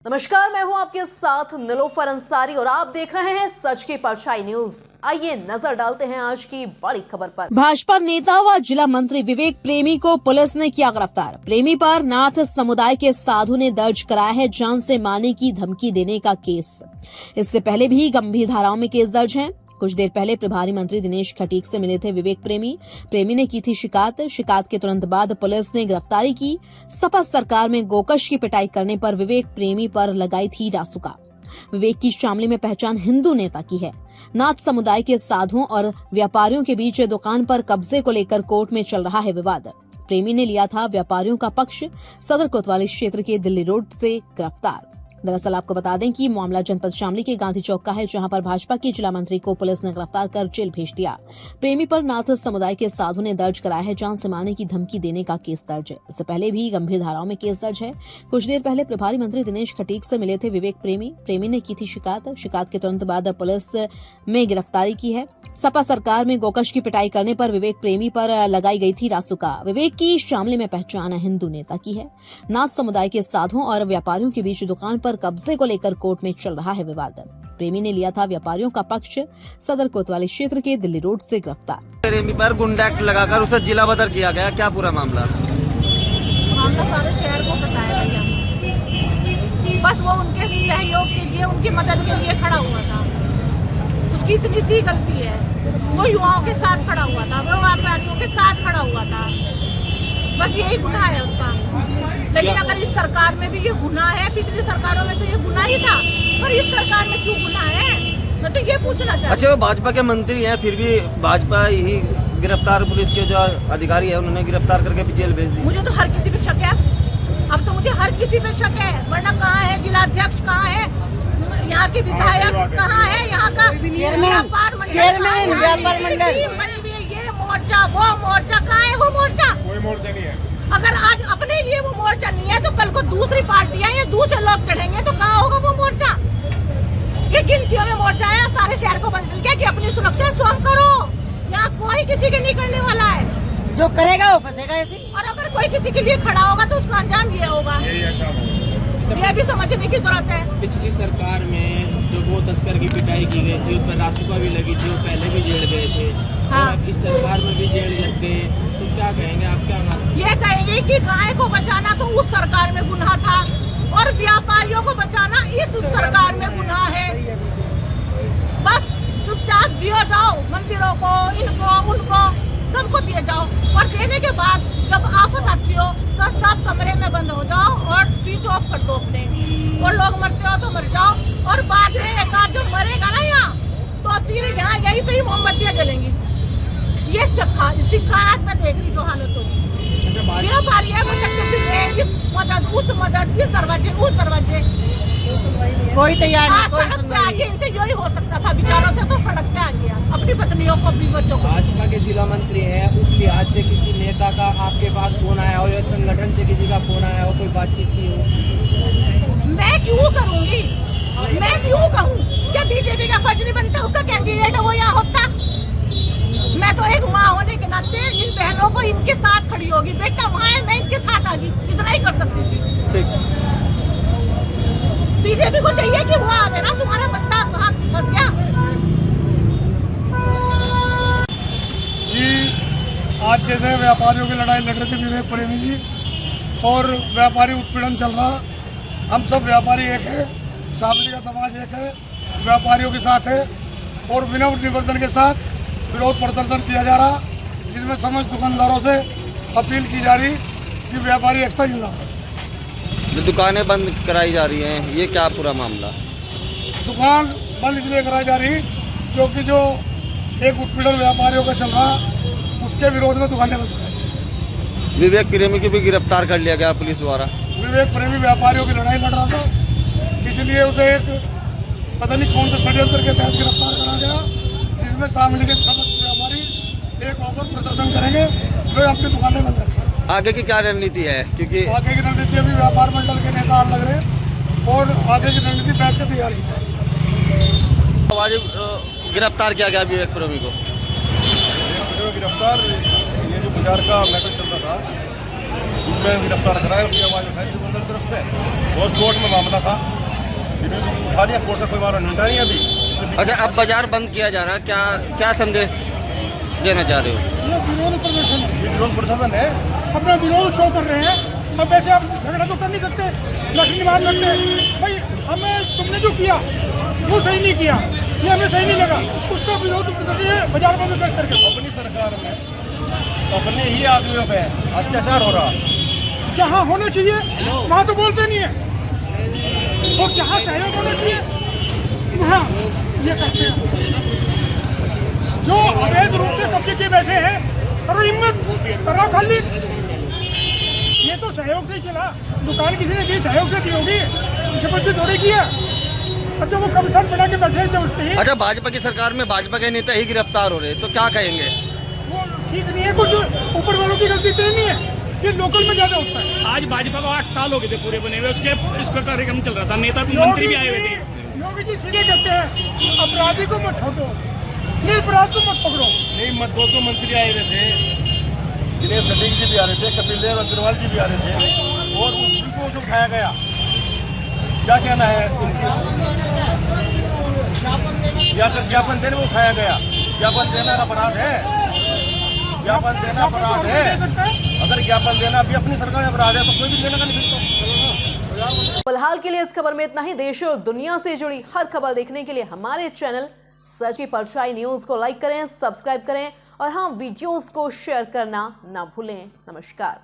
नमस्कार, मैं हूं आपके साथ निलोफर अंसारी और आप देख रहे हैं सच की परछाई न्यूज। आइए नजर डालते हैं आज की बड़ी खबर पर। भाजपा नेता व जिला मंत्री विवेक प्रेमी को पुलिस ने किया गिरफ्तार। प्रेमी पर नाथ समुदाय के साधु ने दर्ज कराया है जान से मारने की धमकी देने का केस। इससे पहले भी गंभीर धाराओं में केस दर्ज है। कुछ देर पहले प्रभारी मंत्री दिनेश खटीक से मिले थे विवेक प्रेमी ने की थी शिकायत के तुरंत बाद पुलिस ने गिरफ्तारी की। सपा सरकार में गोकश की पिटाई करने पर विवेक प्रेमी पर लगाई थी रासुका। विवेक की शामली में पहचान हिंदू नेता की है। नाथ समुदाय के साधुओं और व्यापारियों के बीच दुकान पर कब्जे को लेकर कोर्ट में चल रहा है विवाद। प्रेमी ने लिया था व्यापारियों का पक्ष। सदर कोतवाली क्षेत्र के दिल्ली रोड से गिरफ्तार। दरअसल आपको बता दें कि मामला जनपद शामली के गांधी चौक का है, जहां पर भाजपा की जिला मंत्री को पुलिस ने गिरफ्तार कर जेल भेज दिया। प्रेमी पर नाथ समुदाय के साधु ने दर्ज कराया है जान से मारने की धमकी देने का केस दर्ज है। इससे पहले भी गंभीर धाराओं में केस दर्ज है। कुछ देर पहले प्रभारी मंत्री दिनेश खटीक से मिले थे विवेक प्रेमी ने की थी शिकायत के तुरंत बाद पुलिस में गिरफ्तारी की है। सपा सरकार में गोकश की पिटाई करने पर विवेक प्रेमी पर लगाई गई थी रासुका। विवेक की शामली में पहचान हिंदू नेता की है। नाथ समुदाय के साधुओं और व्यापारियों के बीच दुकान पर कब्जे को लेकर कोर्ट में चल रहा है विवाद। प्रेमी ने लिया था व्यापारियों का पक्ष। सदर कोतवाली क्षेत्र के दिल्ली रोड से गिरफ्तार। प्रेमी पर गुंडा एक्ट लगाकर उसे जिला बदर किया गया, क्या पूरा मामला? सारे शहर को पता है भैया, बस वो उनके सहयोग के लिए, उनकी मदद के लिए खड़ा हुआ था। उसकी इतनी सी गलती है, वो युवाओं के साथ खड़ा हुआ था, वो व्यापारियों के साथ खड़ा हुआ था, बस यही गुनाह है उसका। लेकिन अगर इस सरकार में भी ये गुनाह है, पिछली सरकारों में तो ये गुनाह ही था, पर इस सरकार में क्यों गुनाह है, मैं तो ये पूछना चाहती हूँ। अच्छा, वो भाजपा के मंत्री हैं, फिर भी भाजपा ही गिरफ्तार, पुलिस के जो अधिकारी है उन्होंने गिरफ्तार करके भी जेल भेज दी। मुझे तो हर किसी पे शक है, अब तो मुझे हर किसी पे शक है। वरना कहाँ है जिलाध्यक्ष, कहाँ है यहाँ के विधायक, कहाँ है यहाँ का व्यापार मंडल, ये मोर्चा, वो मोर्चा, कहाँ है वो मोर्चा? कोई मोर्चा नहीं है। अगर आज अपने लिए वो मोर्चा नहीं है तो कल को दूसरी पार्टियां या दूसरे लोग चढ़ेंगे तो कहाँ होगा वो मोर्चा? ये गिनतियों में मोर्चा है, सारे शहर को बंद किया कि अपनी सुरक्षा स्वयं करो। यहाँ कोई किसी के नहीं करने वाला है, जो करेगा वो फंसेगा ऐसे। और अगर कोई किसी के लिए खड़ा होगा तो उसका अंजाम ये होगा। ये भी समझने की जरूरत है। पिछली सरकार में जो गो तस्कर की पिटाई की गई थी, उस पर रासुका भी लगी थी, वो पहले भी जेल गए थे। हाँ। और अब इस सरकार में भी जेल लग गए, तो क्या कहेंगे आप, क्या मानते? ये कहेंगे कि गाय को बचाना तो उस सरकार में गुनाह था और व्यापारियों को बचाना इस सरकार में गुनाह है। बस चुपचाप दिया जाओ, मंदिरों को, इनको, उनको, सबको दिए जाओ, और देने के बाद जब आफत आती हो तो सब कमरे में बंद हो जाओ और स्विच ऑफ कर दो अपने। और लोग मरते हो तो मर जाओ, और बाद में एक आध जो मरेगा ना यहाँ, तो फिर यहाँ यहीं पे ही मोमबत्तियाँ जलेंगी। ये शिकायत में देख रही जो हालत होगी। अच्छा, व्यापारी है, इस मदद, उस मदद, इस दरवाजे, उस दरवाजे, कोई तैयार नहीं, कोई सड़क पे सुनवाई आके इनसे यही हो सकता था, विचारों से तो सड़क पे आ गया अपनी पत्नियों को, अपनी बच्चों को। भाजपा के जिला मंत्री हैं, उस लिहाज से किसी नेता का आपके पास फोन आया हो या संगठन से किसी का फोन आया हो, कोई बातचीत की हो? मैं क्यों करूँगी, मैं क्यों कहूँ? क्या बीजेपी का फर्ज नहीं बनता उसका कैंडिडेट है वो यहाँ होता? मैं तो एक माँ होने के नाते इन बहनों को इनके साथ खड़ी होगी। बेटा वहाँ है, मैं इनके साथ आ गई, इतना ही कर सकती थी। ठीक। बीजेपी को चाहिए कि वो आगे ना, तुम्हारा बंदा कहाँ फंस गया। जी, आज जैसे व्यापारियों की लड़ाई लड़ रहे थे विवेक प्रेमी जी, और व्यापारी उत्पीड़न चल रहा, हम सब व्यापारी एक है, शामली का समाज एक है, व्यापारियों के साथ है, और विनम्र निवेदन के साथ विरोध प्रदर्शन किया जा रहा, जिसमें समस्त दुकानदारों से अपील की जा रही कि व्यापारी एकता जिंदाबाद। जो दुकानें बंद कराई जा रही हैं, ये क्या पूरा मामला? दुकान बंद इसलिए कराई जा रही क्योंकि जो एक उत्पीड़न व्यापारियों का चल रहा, उसके विरोध में दुकानें बंद कराई। विवेक प्रेमी को भी गिरफ्तार कर लिया गया पुलिस द्वारा। विवेक प्रेमी व्यापारियों की लड़ाई लड़ रहा था, इसलिए उसे एक पता नहीं कौन से षड्यंत्र के तहत गिरफ्तार करा गया, जिसमें शामिल के समस्त व्यापारी एक ओपन प्रदर्शन करेंगे, वे अपनी दुकानें बंद रखेंगे। आगे की क्या रणनीति है? क्योंकि आगे की रणनीति अभी व्यापार मंडल के नेता लग रहे हैं, और आगे की रणनीति बैठ के तैयार की जाए। आज गिरफ्तार किया गया विवेक प्रेमी को। गिरफ्तार, ये जो बाजार का मैटर चल रहा था, उसमें गिरफ्तार कराया, उसकी आवाज़ उठाई जुगंदर तरफ से और कोर्ट में मामला था, उठा लिया कोर्ट का, कोई मामला निपटा नहीं अभी। अच्छा, अब बाजार बंद किया जा रहा है, क्या क्या संदेश देना चाह रहे हो? ये विरोध प्रदर्शन है, अपना विरोध शो कर रहे हैं। अब वैसे आप झगड़ा तो कर नहीं सकते, लकड़ी मार सकते भाई, हमें तुमने जो किया वो सही नहीं किया, ये हमें सही नहीं लगा, उसका विरोध बाजार बंद करके। अपनी सरकार में अपने ही आदमियों पे अत्याचार हो रहा, जहाँ होना चाहिए वहाँ तो बोलते नहीं है, और जहाँ सहयोग होना चाहिए वहाँ ये करते हैं। जो अवैध रूप से कब्जे किए बैठे हैं, करो हिम्मत, करो खाली, ये तो सहयोग से ही चला, दुकान किसी ने दी सहयोग से दी होगी, जबरदस्ती थोड़ी किया। अच्छा वो कमीशन बना के बैठे जबरदस्ती। अच्छा, भाजपा की सरकार में भाजपा के नेता ही गिरफ्तार हो रहे, तो क्या कहेंगे? वो ठीक नहीं है, कुछ ऊपर वालों की गलती इतनी नहीं है, ये लोकल में ज्यादा होता है। आज भाजपा को 8 साल हो गए थे पूरे बने हुए, उसका कार्यक्रम चल रहा था, नेता मंत्री भी आए हुए थे। योगी जी सीधे कहते हैं अपराधी को मत छोड़ो, निरपराध को मत पकड़ो। नहीं, दो मंत्री आए हुए थे, दिनेश खटीक जी भी आ रहे थे, कपिल देव अग्रवाल जी भी आ रहे थे, और उसको उठाया गया। क्या कहना है उनकी? ज्ञापन देने में उठाया गया, ज्ञापन देना अपराध है, ज्ञापन देना अपराध है। अगर ज्ञापन देना भी अपनी सरकार में अपराध है तो कोई भी देने का नहीं फिर। फिलहाल के लिए इस खबर में इतना ही। देश और दुनिया से जुड़ी हर खबर देखने के लिए हमारे चैनल सच की परछाई न्यूज को लाइक करें, सब्सक्राइब करें और हाँ, वीडियोस को शेयर करना ना भूलें। नमस्कार।